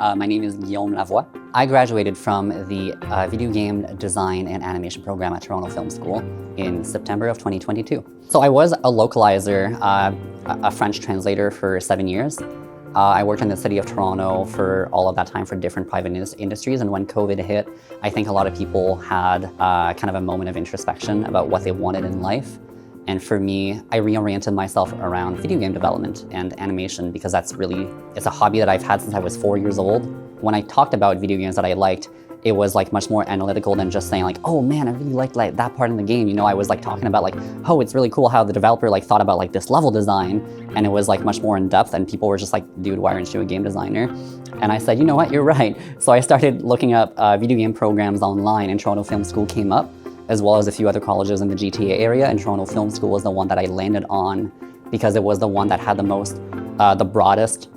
My name is Guillaume Lavoie. I graduated from the video game design and animation program at Toronto Film School in September of 2022. So I was a localizer, a French translator for 7 years. I worked in the city of Toronto for all of that time for different private industries, and when COVID hit, I think a lot of people had kind of a moment of introspection about what they wanted in life. And for me, I reoriented myself around video game development and animation because it's a hobby that I've had since I was 4 years old. When I talked about video games that I liked, it was like much more analytical than just saying like, oh man, I really liked like that part in the game. You know, I was like talking about like, oh, it's really cool how the developer like thought about like this level design, and it was like much more in depth, and people were just like, dude, why aren't you a game designer? And I said, you know what, you're right. So I started looking up video game programs online, and Toronto Film School came up, as well as a few other colleges in the GTA area, and Toronto Film School was the one that I landed on because it was the one that had the broadest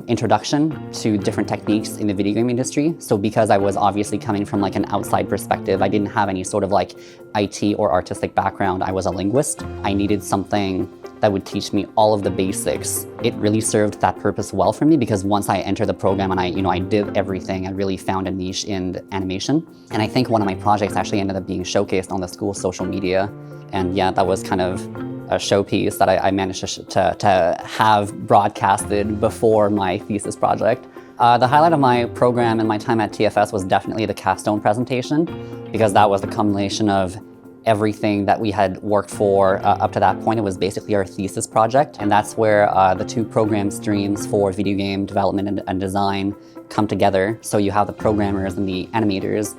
introduction to different techniques in the video game industry. So because I was obviously coming from like an outside perspective, I didn't have any sort of like IT or artistic background. I was a linguist. I needed something that would teach me all of the basics. It really served that purpose well for me because once I entered the program and I did everything, I really found a niche in animation. And I think one of my projects actually ended up being showcased on the school's social media. And yeah, that was kind of a showpiece that I managed to have broadcasted before my thesis project. The highlight of my program and my time at TFS was definitely the capstone presentation, because that was the culmination of everything that we had worked for up to that point. It was basically our thesis project, and that's where the two program streams for video game development and design come together. So you have the programmers and the animators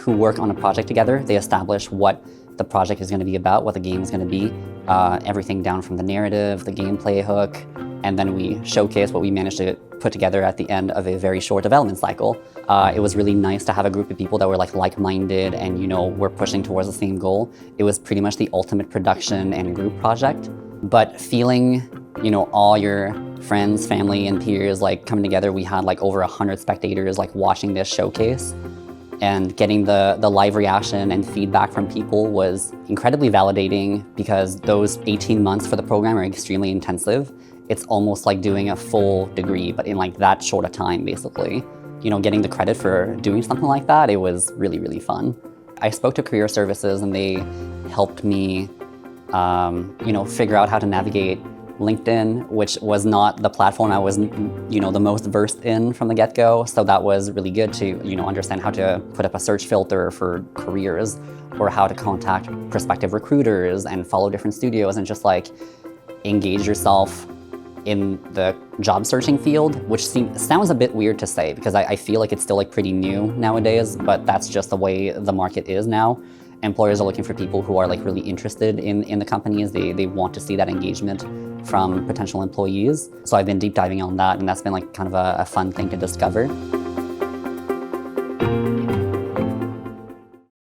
who work on a project together. They establish what the project is going to be about, what the game is going to be, everything down from the narrative, the gameplay hook, and then we showcase what we managed to put together at the end of a very short development cycle. It was really nice to have a group of people that were like-minded and, you know, were pushing towards the same goal. It was pretty much the ultimate production and group project. But feeling, you know, all your friends, family, and peers like coming together, we had like over 100 spectators like watching this showcase, and getting the live reaction and feedback from people was incredibly validating, because those 18 months for the program are extremely intensive. It's almost like doing a full degree, but in like that short a time, basically. You know, getting the credit for doing something like that, it was really, really fun. I spoke to career services and they helped me, you know, figure out how to navigate LinkedIn, which was not the platform I was, you know, the most versed in from the get-go. So that was really good to, you know, understand how to put up a search filter for careers, or how to contact prospective recruiters and follow different studios and just like engage yourself in the job searching field, which sounds a bit weird to say because I feel like it's still like pretty new nowadays, but that's just the way the market is now. Employers are looking for people who are like really interested in the companies. They want to see that engagement from potential employees. So I've been deep diving on that, and that's been like kind of a fun thing to discover.